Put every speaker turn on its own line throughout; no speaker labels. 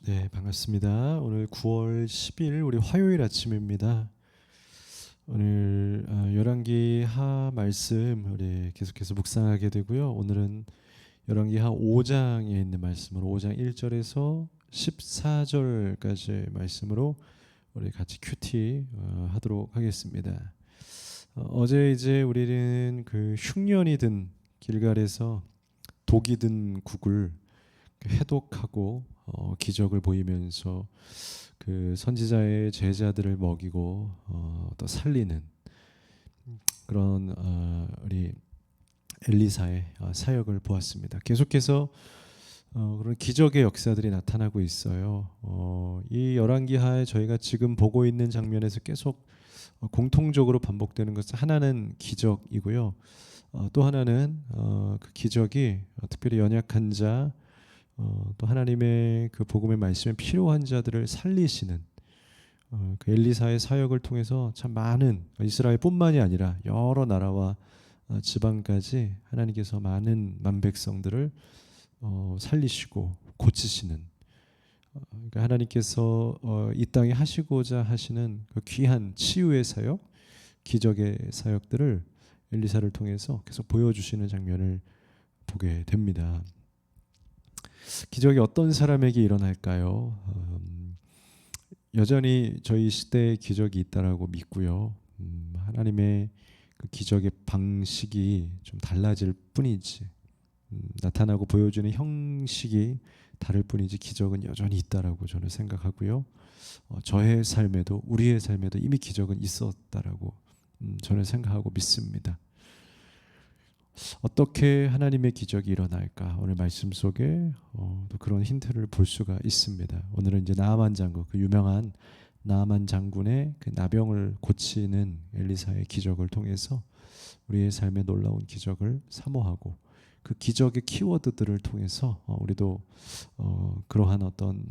네, 반갑습니다. 오늘 9월 10일 우리 화요일 아침입니다. 오늘 열왕기 하 말씀 우리 계속해서 묵상하게 되고요. 오늘은 열왕기 하 5장에 있는 말씀으로 5장 1절에서 14절까지 말씀으로 우리 같이 큐티 하도록 하겠습니다. 어제 이제 우리는 그 흉년이 든 길갈에서 독이 든 국을 해독하고 기적을 보이면서 그 선지자의 제자들을 먹이고 또 살리는 그런 우리 엘리사의 사역을 보았습니다. 계속해서 그런 기적의 역사들이 나타나고 있어요. 이 열왕기하에 저희가 지금 보고 있는 장면에서 계속 공통적으로 반복되는 것은 하나는 기적이고요. 또 하나는 그 기적이 특별히 연약한 자, 또 하나님의 그 복음의 말씀에 필요한 자들을 살리시는 그 엘리사의 사역을 통해서 참 많은 이스라엘뿐만이 아니라 여러 나라와 지방까지 하나님께서 많은 만백성들을 살리시고 고치시는 그러니까 하나님께서 이 땅에 하시고자 하시는 그 귀한 치유의 사역, 기적의 사역들을 엘리사를 통해서 계속 보여주시는 장면을 보게 됩니다. 기적이 어떤 사람에게 일어날까요? 여전히 저희 시대에 기적이 있다라고 믿고요. 하나님의 그 기적의 방식이 좀 달라질 뿐이지 나타나고 보여주는 형식이 다를 뿐이지 기적은 여전히 있다라고 저는 생각하고요. 저의 삶에도 우리의 삶에도 이미 기적은 있었다라고 저는 생각하고 믿습니다. 어떻게 하나님의 기적이 일어날까? 오늘 말씀 속에 또 그런 힌트를 볼 수가 있습니다. 오늘은 이제 나아만 장군, 그 유명한 나아만 장군의 그 나병을 고치는 엘리사의 기적을 통해서 우리의 삶에 놀라운 기적을 사모하고 그 기적의 키워드들을 통해서 우리도 그러한 어떤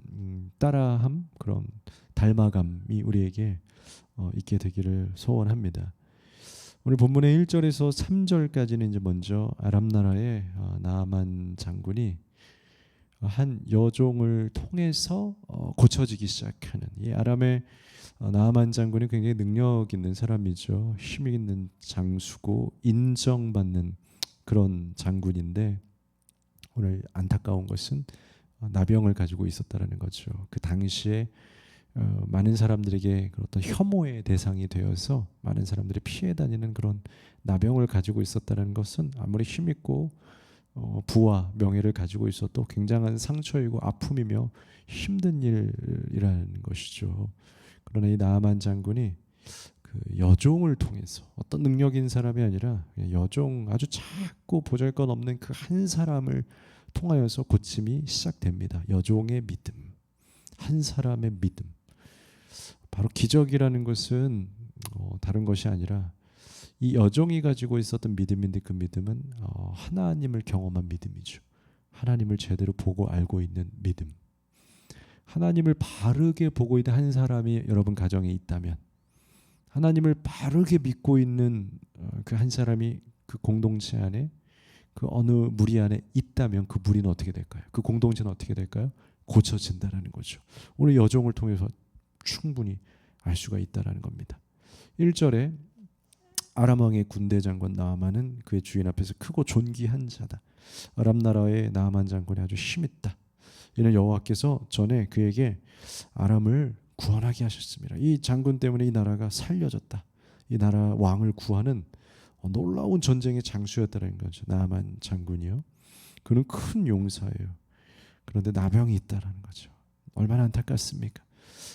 따라함, 그런 닮아감이 우리에게 있게 되기를 소원합니다. 오늘 본문의 1절에서 3절까지는 이제 먼저 아람 나라의 나아만 장군이 한 여종을 통해서 고쳐지기 시작하는 이 아람의 나아만 장군이 굉장히 능력 있는 사람이죠. 힘 있는 장수고 인정받는 그런 장군인데 오늘 안타까운 것은 나병을 가지고 있었다라는 거죠. 그 당시에 많은 사람들에게 어떤 혐오의 대상이 되어서 많은 사람들이 피해 다니는 그런 나병을 가지고 있었다는 것은 아무리 힘있고 부와 명예를 가지고 있어도 굉장한 상처이고 아픔이며 힘든 일이라는 것이죠. 그러나 이 나아만 장군이 그 여종을 통해서 어떤 능력인 사람이 아니라 여종 아주 작고 보잘것없는 그 한 사람을 통하여서 고침이 시작됩니다. 여종의 믿음, 한 사람의 믿음. 바로 기적이라는 것은 다른 것이 아니라 이 여종이 가지고 있었던 믿음인데 그 믿음은 하나님을 경험한 믿음이죠. 하나님을 제대로 보고 알고 있는 믿음. 하나님을 바르게 보고 있는 한 사람이 여러분 가정에 있다면 하나님을 바르게 믿고 있는 그 한 사람이 그 공동체 안에 그 어느 무리 안에 있다면 그 무리는 어떻게 될까요? 그 공동체는 어떻게 될까요? 고쳐진다라는 거죠. 오늘 여종을 통해서 충분히 알 수가 있다라는 겁니다. 1절에 아람 왕의 군대 장관 나아만은 그의 주인 앞에서 크고 존귀한 자다. 아람 나라의 나아만 장군이 아주 힘있다. 이는 여호와께서 전에 그에게 아람을 구원하게 하셨습니다. 이 장군 때문에 이 나라가 살려졌다. 이 나라 왕을 구하는 놀라운 전쟁의 장수였다는 거죠. 나아만 장군이요. 그는 큰 용사예요. 그런데 나병이 있다라는 거죠. 얼마나 안타깝습니까?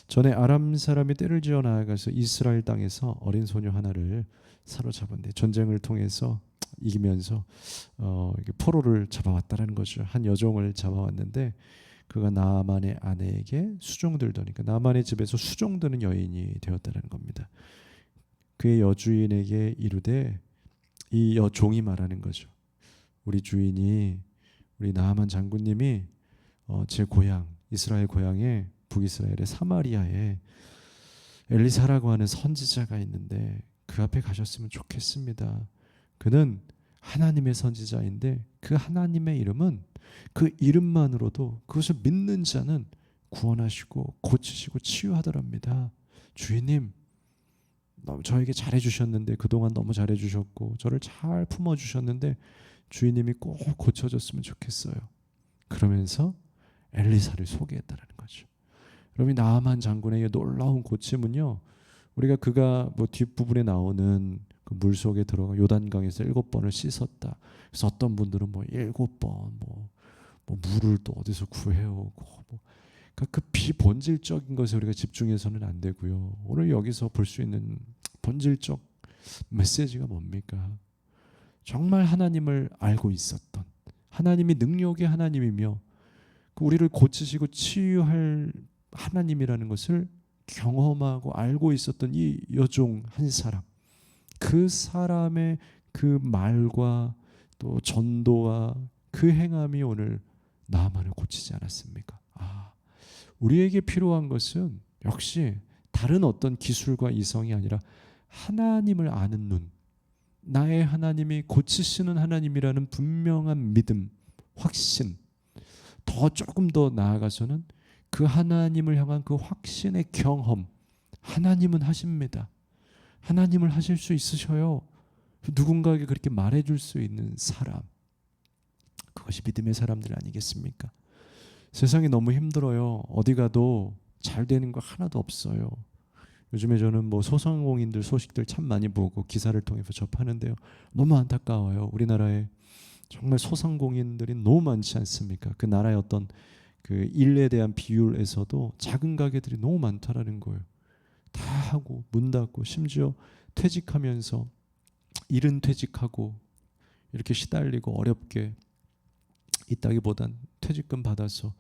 전에 아람 사람이 떼를 지어 나아가서 이스라엘 땅에서 어린 소녀 하나를 사로잡았는데 전쟁을 통해서 이기면서 포로를 잡아왔다라는 거죠. 한 여종을 잡아왔는데 그가 나아만의 아내에게 수종들더니까 나아만의 집에서 수종드는 여인이 되었다는 겁니다. 그의 여주인에게 이르되 이 여종이 말하는 거죠. 우리 주인이 우리 나아만 장군님이 제 고향 이스라엘 고향에 북이스라엘의 사마리아에 엘리사라고 하는 선지자가 있는데 그 앞에 가셨으면 좋겠습니다. 그는 하나님의 선지자인데 그 하나님의 이름은 그 이름만으로도 그것을 믿는 자는 구원하시고 고치시고 치유하더랍니다. 주인님, 저에게 잘해주셨는데, 그동안 너무 잘해주셨고 저를 잘 품어주셨는데 주인님이 꼭 고쳐줬으면 좋겠어요. 그러면서 엘리사를 소개했다라는 거죠. 여러분, 나아만 장군의 놀라운 고침은요, 우리가 그가 뭐 뒷부분에 나오는 그 물 속에 들어가 요단강에서 7번을 씻었다. 그래서 어떤 분들은 뭐 7번 뭐 물을 또 어디서 구해오고 뭐 그 비본질적인 것에 우리가 집중해서는 안 되고요. 오늘 여기서 볼 수 있는 본질적 메시지가 뭡니까? 정말 하나님을 알고 있었던, 하나님이 능력의 하나님이며 우리를 고치시고 치유할 하나님이라는 것을 경험하고 알고 있었던 이 여종 한 사람, 그 사람의 그 말과 또 전도와 그 행함이 오늘 나만을 고치지 않았습니까? 우리에게 필요한 것은 역시 다른 어떤 기술과 이성이 아니라 하나님을 아는 눈, 나의 하나님이 고치시는 하나님이라는 분명한 믿음, 확신, 조금 더 나아가서는 그 하나님을 향한 그 확신의 경험. 하나님은 하십니다. 하나님을 하실 수 있으셔요. 누군가에게 그렇게 말해줄 수 있는 사람, 그것이 믿음의 사람들 아니겠습니까? 세상이 너무 힘들어요. 어디 가도 잘 되는 거 하나도 없어요. 요즘에 저는 뭐 소상공인들 소식들 참 많이 보고 기사를 통해서 접하는데요, 너무 안타까워요. 우리나라에 정말 소상공인들이 너무 많지 않습니까? 그 나라의 어떤 그 일에 대한 비율에서도 작은 가게들이 너무 많다라는 거예요. 다 하고 문 닫고 심지어 퇴직하면서 일은 퇴직하고 이렇게 시달리고 어렵게 있다기보단 퇴직금 받아서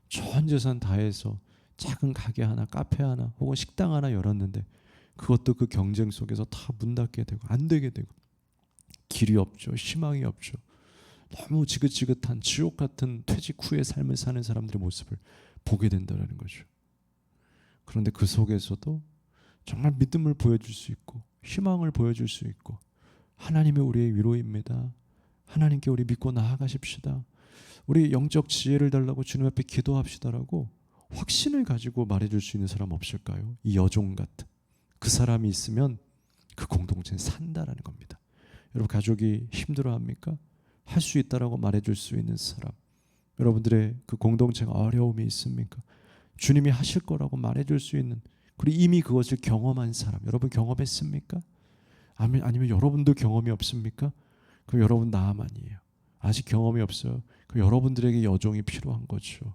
전 재산 다해서 작은 가게 하나, 카페 하나 혹은 식당 하나 열었는데 그것도 그 경쟁 속에서 다 문 닫게 되고 안 되게 되고 길이 없죠. 희망이 없죠. 너무 지긋지긋한 지옥 같은 퇴직 후의 삶을 사는 사람들의 모습을 보게 된다는 거죠. 그런데 그 속에서도 정말 믿음을 보여줄 수 있고 희망을 보여줄 수 있고, 하나님이 우리의 위로입니다. 하나님께 우리 믿고 나아가십시다. 우리 영적 지혜를 달라고 주님 앞에 기도합시다라고 확신을 가지고 말해줄 수 있는 사람 없을까요? 이 여종 같은 그 사람이 있으면 그 공동체는 산다라는 겁니다. 여러분, 가족이 힘들어합니까? 할 수 있다라고 말해줄 수 있는 사람, 여러분들의 그 공동체가 어려움이 있습니까? 주님이 하실 거라고 말해줄 수 있는, 그리고 이미 그것을 경험한 사람, 여러분 경험했습니까? 아니면 여러분도 경험이 없습니까? 그럼 여러분 나만이에요. 아직 경험이 없어요. 그 여러분들에게 여종이 필요한 거죠.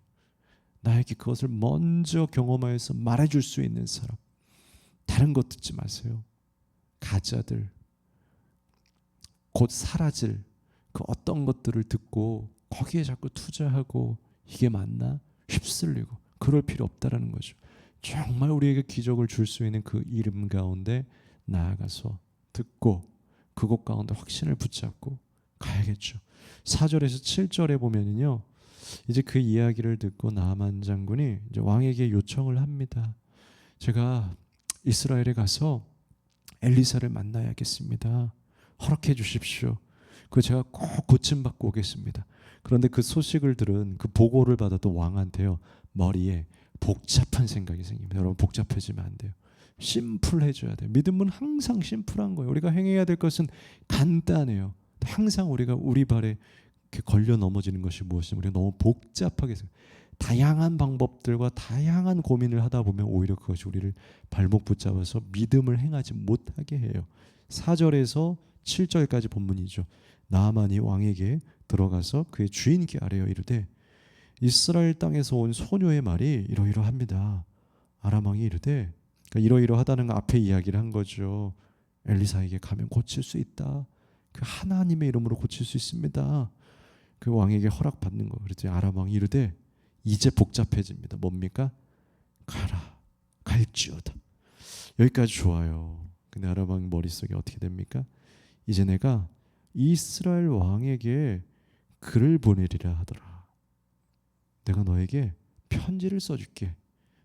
나에게 그것을 먼저 경험하여서 말해줄 수 있는 사람. 다른 것 듣지 마세요. 가짜들, 곧 사라질 그 어떤 것들을 듣고 거기에 자꾸 투자하고 이게 맞나? 휩쓸리고 그럴 필요 없다라는 거죠. 정말 우리에게 기적을 줄 수 있는 그 이름 가운데 나아가서 듣고 그곳 가운데 확신을 붙잡고 가야겠죠. 4절에서 7절에 보면은요, 이제 그 이야기를 듣고 나아만 장군이 이제 왕에게 요청을 합니다. 제가 이스라엘에 가서 엘리사를 만나야겠습니다. 허락해 주십시오. 그 제가 꼭 고침받고 오겠습니다. 그런데 그 소식을 들은, 그 보고를 받았던 왕한테요, 머리에 복잡한 생각이 생깁니다. 여러분, 복잡해지면 안 돼요. 심플해져야 돼요. 믿음은 항상 심플한 거예요. 우리가 행해야 될 것은 간단해요. 항상 우리가 우리 발에 이렇게 걸려 넘어지는 것이 무엇이냐, 우리가 너무 복잡하게 다양한 방법들과 다양한 고민을 하다 보면 오히려 그것이 우리를 발목 붙잡아서 믿음을 행하지 못하게 해요. 4절에서 7절까지 본문이죠. 나아만이 왕에게 들어가서 그의 주인께 아뢰어 이르되, 이스라엘 땅에서 온 소녀의 말이 이러이러합니다. 아람 왕이 이르되, 그러니까 이러이러하다는 거 앞에 이야기를 한 거죠. 엘리사에게 가면 고칠 수 있다. 그 하나님의 이름으로 고칠 수 있습니다. 그 왕에게 허락받는 거. 그랬더니 아람 왕이 이르되, 이제 복잡해집니다. 뭡니까? 가라, 갈지어다. 여기까지 좋아요. 근데 아람 왕 머릿속에 어떻게 됩니까? 이제 내가 이스라엘 왕에게 글을 보내리라 하더라. 내가 너에게 편지를 써줄게.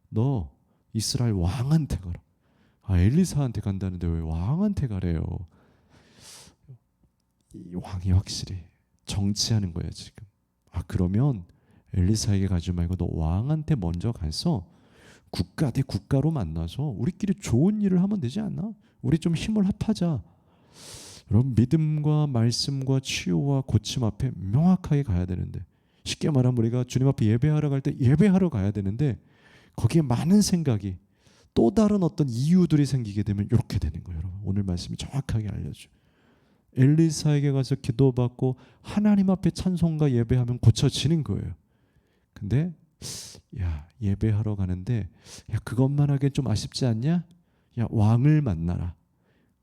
너 이스라엘 왕한테 가라. 엘리사한테 간다는데 왜 왕한테 가래요? 이 왕이 확실히 정치하는 거예요 지금. 그러면 엘리사에게 가지 말고 너 왕한테 먼저 가서 국가 대 국가로 만나서 우리끼리 좋은 일을 하면 되지 않나? 우리 좀 힘을 합하자. 여러분, 믿음과 말씀과 치유와 고침 앞에 명확하게 가야 되는데, 쉽게 말하면 우리가 주님 앞에 예배하러 갈 때 예배하러 가야 되는데 거기에 많은 생각이, 또 다른 어떤 이유들이 생기게 되면 이렇게 되는 거예요. 여러분, 오늘 말씀이 정확하게 알려줘요. 엘리사에게 가서 기도받고 하나님 앞에 찬송과 예배하면 고쳐지는 거예요. 근데 야, 예배하러 가는데 야, 그것만 하기엔 좀 아쉽지 않냐? 야, 왕을 만나라.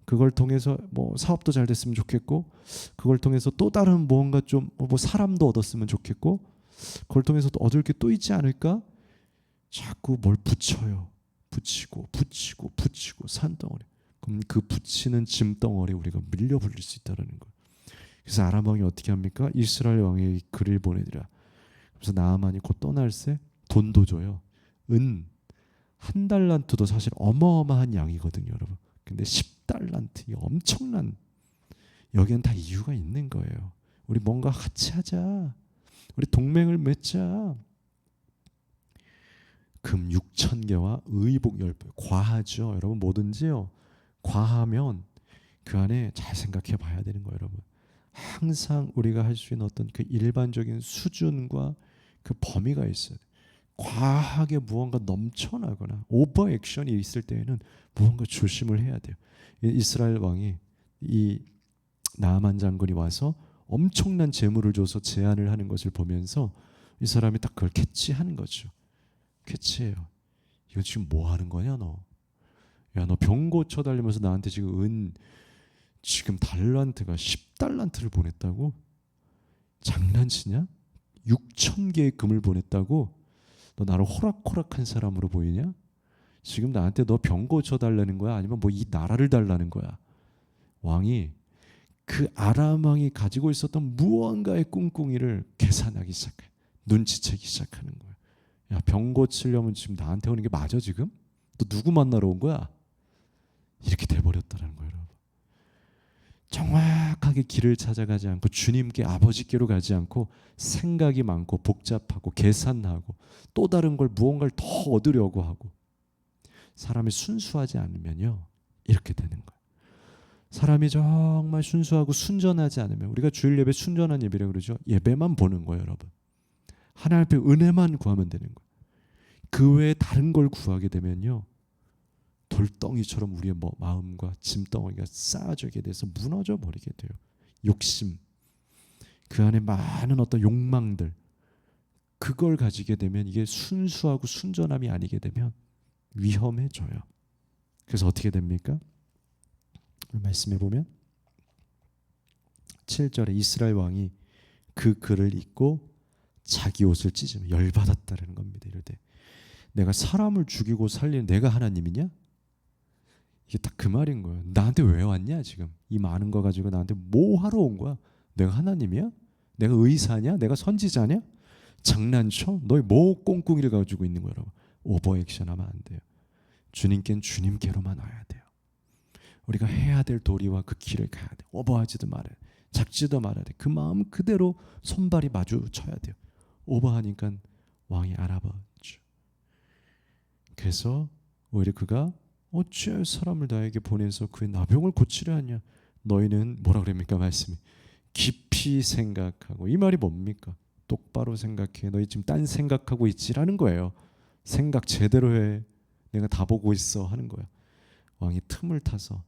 그걸 통해서 뭐 사업도 잘 됐으면 좋겠고, 그걸 통해서 또 다른 무언가 좀 뭐 사람도 얻었으면 좋겠고, 그걸 통해서 또 얻을 게 또 있지 않을까? 자꾸 뭘 붙여요. 붙이고 산덩어리. 그럼 그 붙이는 짐덩어리 우리가 밀려 불릴 수 있다는 거예요. 그래서 아람 왕이 어떻게 합니까? 이스라엘 왕에게 글을 보내니라. 그래서 나아만이 곧 떠날 새 돈도 줘요. 은 한 달란트도 사실 어마어마한 양이거든요, 여러분. 근데 10달란트, 이 엄청난, 여기엔 다 이유가 있는 거예요. 우리 뭔가 같이 하자. 우리 동맹을 맺자. 금 6,000개와 의복 10배. 과하죠. 여러분, 뭐든지요. 과하면 그 안에 잘 생각해 봐야 되는 거예요, 여러분. 항상 우리가 할 수 있는 어떤 그 일반적인 수준과 그 범위가 있어요. 과하게 무언가 넘쳐나거나 오버 액션이 있을 때에는 무언가 조심을 해야 돼요. 이스라엘 왕이 이 나아만 장군이 와서 엄청난 재물을 줘서 제안을 하는 것을 보면서 이 사람이 딱 그걸 캐치하는 거죠. 캐치해요. 이거 지금 뭐 하는 거냐 너? 야, 너 병 고쳐 달리면서 나한테 지금 지금 달란트가 10달란트를 보냈다고? 장난치냐? 6,000개의 금을 보냈다고? 너 나를 호락호락한 사람으로 보이냐? 지금 나한테 너 병 고쳐 달라는 거야? 아니면 뭐 이 나라를 달라는 거야? 왕이 그 아람 왕이 가지고 있었던 무언가의 꿍꿍이를 계산하기 시작해. 눈치채기 시작하는 거야. 야, 병 고치려면 지금 나한테 오는 게 맞아 지금? 너 누구 만나러 온 거야? 이렇게 돼버렸다는 거예요, 여러분. 정확하게 길을 찾아가지 않고 주님께, 아버지께로 가지 않고 생각이 많고 복잡하고 계산하고 또 다른 걸 무언가를 더 얻으려고 하고, 사람이 순수하지 않으면요 이렇게 되는 거예요. 사람이 정말 순수하고 순전하지 않으면, 우리가 주일 예배 순전한 예배라고 그러죠. 예배만 보는 거예요, 여러분. 하나님 앞에 은혜만 구하면 되는 거예요. 그 외에 다른 걸 구하게 되면요 돌덩이처럼 우리의 마음과 짐덩어리가 쌓아지게 돼서 무너져 버리게 돼요. 욕심, 그 안에 많은 어떤 욕망들, 그걸 가지게 되면 이게 순수하고 순전함이 아니게 되면 위험해져요. 그래서 어떻게 됩니까? 말씀해 보면 7절에 이스라엘 왕이 그 글을 읽고 자기 옷을 찢으며 열받았다는 겁니다. 이럴 때 내가 사람을 죽이고 살리는 내가 하나님이냐? 이게 딱 그 말인 거예요. 나한테 왜 왔냐 지금? 이 많은 거 가지고 나한테 뭐 하러 온 거야? 내가 하나님이야? 내가 의사냐? 내가 선지자냐? 장난쳐? 너희 뭐 꽁꽁이를 가지고 있는 거야? 여러분, 오버 액션하면 안 돼요. 주님께는 주님께로만 와야 돼요. 우리가 해야 될 도리와 그 길을 가야 돼. 오버하지도 말아야 돼. 작지도 말아야 돼. 그 마음 그대로 손발이 마주쳐야 돼요. 오버하니까 왕이 알아봤죠. 그래서 오히려 그가 어찌하여 사람을 나에게 보내서 그의 나병을 고치려 하냐? 너희는 뭐라 그럽니까? 말씀이 깊이 생각하고. 이 말이 뭡니까? 똑바로 생각해. 너희 지금 딴 생각하고 있지라는 거예요. 생각 제대로 해. 내가 다 보고 있어 하는 거야. 왕이 틈을 타서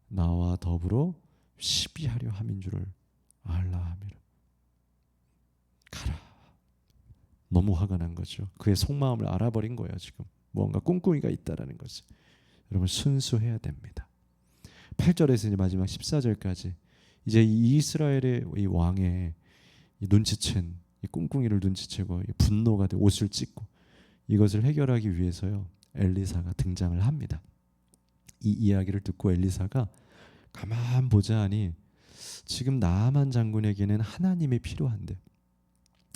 나와 더불어 시비하려 함인 줄을 알라 함이라. 가라. 너무 화가 난 거죠. 그의 속마음을 알아버린 거예요. 지금 뭔가 꿍꿍이가 있다라는 것을. 여러분, 순수해야 됩니다. 8절에서 이제 마지막 14절까지 이제 이 이스라엘의 이 왕의 이 눈치챈 이 꿍꿍이를 눈치채고 이 분노가 돼 옷을 찢고, 이것을 해결하기 위해서요 엘리사가 등장을 합니다. 이 이야기를 듣고 엘리사가 가만 보자 하니 지금 나아만 장군에게는 하나님이 필요한데,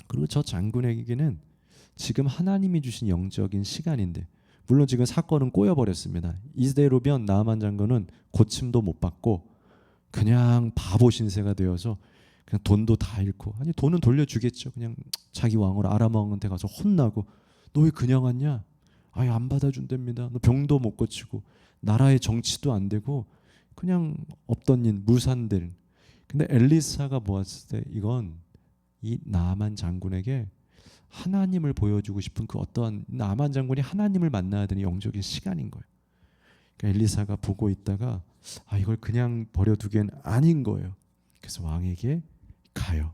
그리고 저 장군에게는 지금 하나님이 주신 영적인 시간인데, 물론 지금 사건은 꼬여버렸습니다. 이대로면 나아만 장군은 고침도 못 받고 그냥 바보 신세가 되어서 그냥 돈도 다 잃고, 아니 돈은 돌려주겠죠. 그냥 자기 왕으로 아람 왕한테 가서 혼나고, 너 왜 그냥 왔냐? 아예 안 받아준답니다. 너 병도 못 고치고 나라의 정치도 안 되고 그냥 없던 일 무산될. 근데 엘리사가 보았을 때 이건 이 나아만 장군에게 하나님을 보여주고 싶은 그 어떠한, 나아만 장군이 하나님을 만나야 되는 영적인 시간인 거예요. 그러니까 엘리사가 보고 있다가 이걸 그냥 버려두기엔 아닌 거예요. 그래서 왕에게 가요.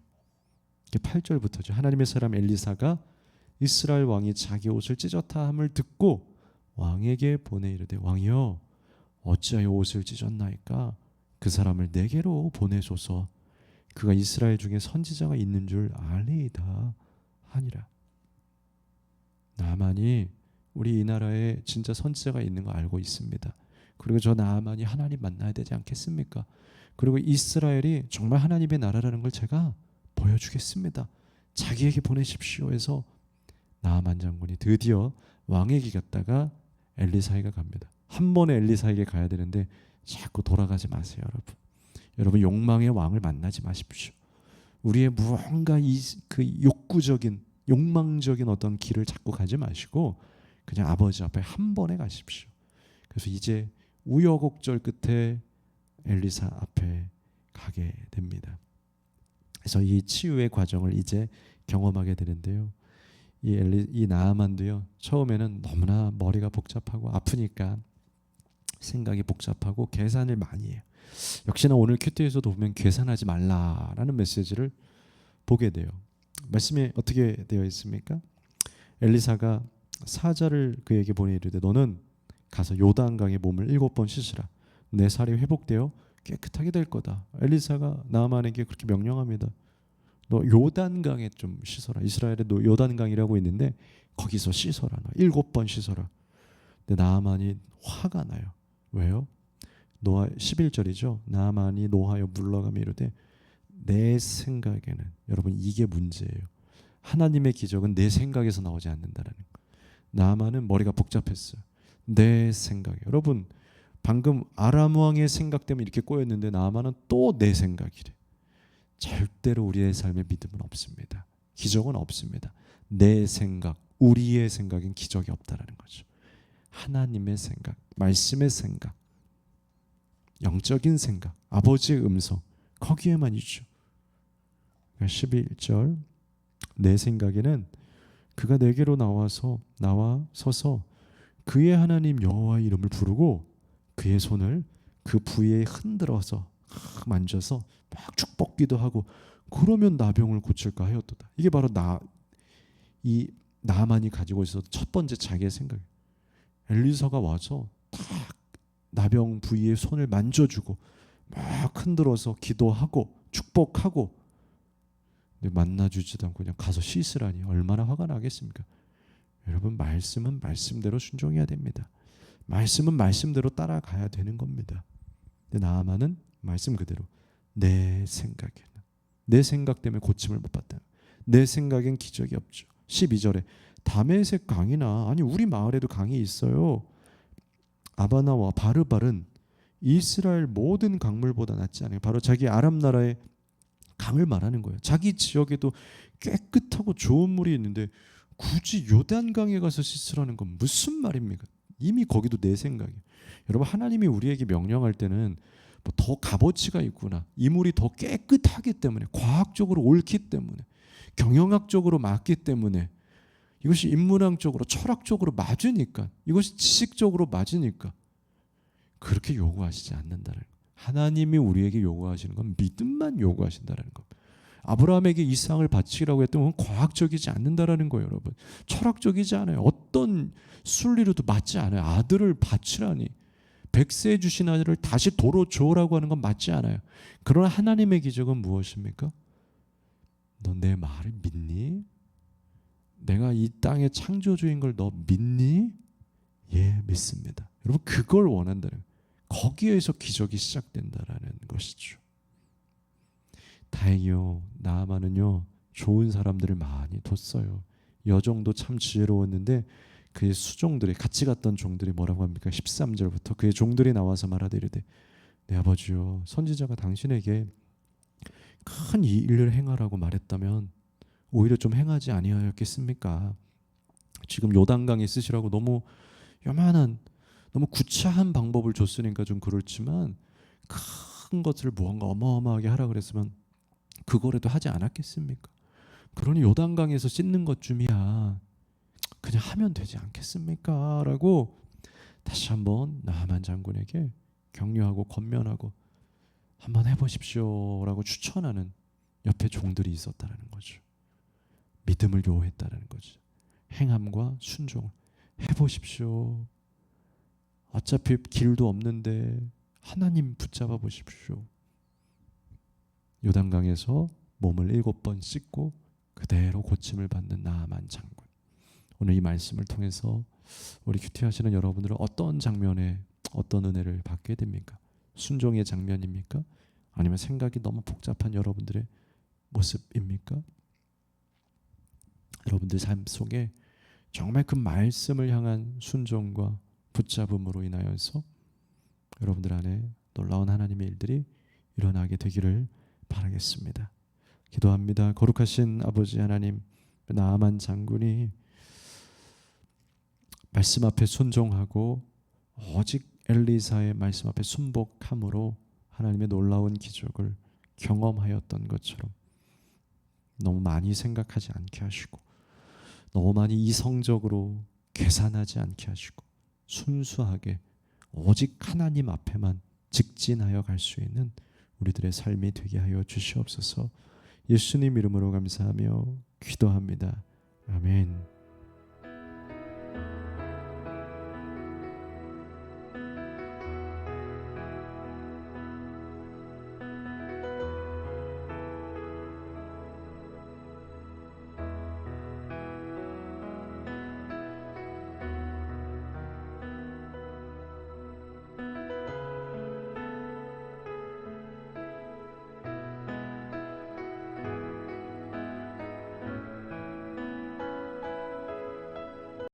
8절부터죠. 하나님의 사람 엘리사가 이스라엘 왕이 자기 옷을 찢었다 함을 듣고 왕에게 보내 이르되, 왕이여 어찌하여 옷을 찢었나이까? 그 사람을 내게로 보내소서. 그가 이스라엘 중에 선지자가 있는 줄 알리이다 하니라. 나아만이 우리 이 나라에 진짜 선지자가 있는 거 알고 있습니다. 그리고 저 나아만이 하나님 만나야 되지 않겠습니까? 그리고 이스라엘이 정말 하나님의 나라라는 걸 제가 보여주겠습니다. 자기에게 보내십시오 해서 나아만 장군이 드디어 왕에게 갔다가 엘리사에게 갑니다. 한 번에 엘리사에게 가야 되는데 자꾸 돌아가지 마세요, 여러분. 여러분 욕망의 왕을 만나지 마십시오. 우리의 무언가 그 욕구적인 욕망적인 어떤 길을 자꾸 가지 마시고 그냥 아버지 앞에 한 번에 가십시오. 그래서 이제 우여곡절 끝에 엘리사 앞에 가게 됩니다. 그래서 이 치유의 과정을 이제 경험하게 되는데요. 이 나아만도요, 처음에는 너무나 머리가 복잡하고 아프니까 생각이 복잡하고 계산을 많이 해요. 역시나 오늘 큐티에서도 보면 계산하지 말라라는 메시지를 보게 돼요. 말씀이 어떻게 되어 있습니까? 엘리사가 사자를 그에게 보내 이르되, 너는 가서 요단강에 몸을 7번 씻으라. 내 살이 회복되어 깨끗하게 될 거다. 엘리사가 나아만에게 그렇게 명령합니다. 너 요단강에 좀 씻어라. 이스라엘에 요단강이라고 있는데 거기서 씻어라. 7번 씻어라. 근데 나아만이 화가 나요. 왜요? 노아 11절이죠. 나아만이 노하여 물러가며 이르되, 내 생각에는, 여러분 이게 문제예요. 하나님의 기적은 내 생각에서 나오지 않는다라는 거. 나아만은 머리가 복잡했어요. 내 생각에. 여러분 방금 아람 왕의 생각 때문에 이렇게 꼬였는데 나아만은 또 내 생각이래. 절대로 우리의 삶에 믿음은 없습니다. 기적은 없습니다. 내 생각, 우리의 생각엔 기적이 없다라는 거죠. 하나님의 생각, 말씀의 생각, 영적인 생각, 아버지의 음성, 거기에만 있죠. 11절, 내 생각에는 그가 내게로 나와 서서 그의 하나님 여호와의 이름을 부르고 그의 손을 그 부위에 흔들어서 만져서 막 축복기도 하고 그러면 나병을 고칠까 하였도다. 이게 바로 이 나만이 가지고 있었던 첫 번째 자기의 생각이에요. 엘리사가 와서 딱 나병 부위에 손을 만져주고 막 흔들어서 기도하고 축복하고, 근데 만나주지도 않고 그냥 가서 씻으라니 얼마나 화가 나겠습니까? 여러분 말씀은 말씀대로 순종해야 됩니다. 말씀은 말씀대로 따라가야 되는 겁니다. 근데 나아만은 말씀 그대로 내 생각 때문에 고침을 못 받다. 내 생각엔 기적이 없죠. 12절에 다메섹 강이나, 아니 우리 마을에도 강이 있어요. 아바나와 바르발은 이스라엘 모든 강물보다 낫지 않아요. 바로 자기 아람 나라의 강을 말하는 거예요. 자기 지역에도 깨끗하고 좋은 물이 있는데 굳이 요단강에 가서 씻으라는 건 무슨 말입니까? 이미 거기도 내 생각이에요. 여러분 하나님이 우리에게 명령할 때는 뭐 더 값어치가 있구나, 이 물이 더 깨끗하기 때문에, 과학적으로 옳기 때문에, 경영학적으로 맞기 때문에, 이것이 인문학적으로 철학적으로 맞으니까, 이것이 지식적으로 맞으니까 그렇게 요구하시지 않는다는 거예요. 하나님이 우리에게 요구하시는 건 믿음만 요구하신다는 겁니다. 아브라함에게 이상을 바치라고 했던 건 과학적이지 않는다라는 거예요. 여러분 철학적이지 않아요. 어떤 순리로도 맞지 않아요. 아들을 바치라니, 백세 주신 아들을 다시 도로 줘라고 하는 건 맞지 않아요. 그러나 하나님의 기적은 무엇입니까? 너 내 말을 믿니? 내가 이 땅의 창조주인 걸 너 믿니? 예, 믿습니다. 여러분 그걸 원한다는 거예요. 거기에서 기적이 시작된다라는 것이죠. 다행히요, 나아만은요 좋은 사람들을 많이 뒀어요. 여종도 참 지혜로웠는데 그의 수종들이, 같이 갔던 종들이 뭐라고 합니까? 13절부터 그의 종들이 나와서 말하되 이르되, 내 아버지요, 선지자가 당신에게 큰 이 일을 행하라고 말했다면 오히려 좀 행하지 아니하였겠습니까? 지금 요단강에 쓰시라고 너무 요만한, 너무 구차한 방법을 줬으니까 좀 그렇지만 큰 것을 무언가 어마어마하게 하라 그랬으면 그거라도 하지 않았겠습니까? 그러니 요단강에서 씻는 것쯤이야 그냥 하면 되지 않겠습니까? 라고 다시 한번 나아만 장군에게 격려하고 권면하고 한번 해보십시오 라고 추천하는 옆에 종들이 있었다는 거죠. 믿음을 요했다는 거죠. 행함과 순종을 해보십시오. 어차피 길도 없는데 하나님 붙잡아 보십시오. 요단강에서 몸을 7번 씻고 그대로 고침을 받는 나아만 장군. 오늘 이 말씀을 통해서 우리 큐티하시는 여러분들은 어떤 장면에 어떤 은혜를 받게 됩니까? 순종의 장면입니까? 아니면 생각이 너무 복잡한 여러분들의 모습입니까? 여러분들 삶 속에 정말 그 말씀을 향한 순종과 붙잡음으로 인하여서 여러분들 안에 놀라운 하나님의 일들이 일어나게 되기를 바라겠습니다. 기도합니다. 거룩하신 아버지 하나님, 나아만 장군이 말씀 앞에 순종하고 오직 엘리사의 말씀 앞에 순복함으로 하나님의 놀라운 기적을 경험하였던 것처럼 너무 많이 생각하지 않게 하시고 너무 많이 이성적으로 계산하지 않게 하시고 순수하게 오직 하나님 앞에만 직진하여 갈 수 있는 우리들의 삶이 되게 하여 주시옵소서. 예수님 이름으로 감사하며 기도합니다. 아멘.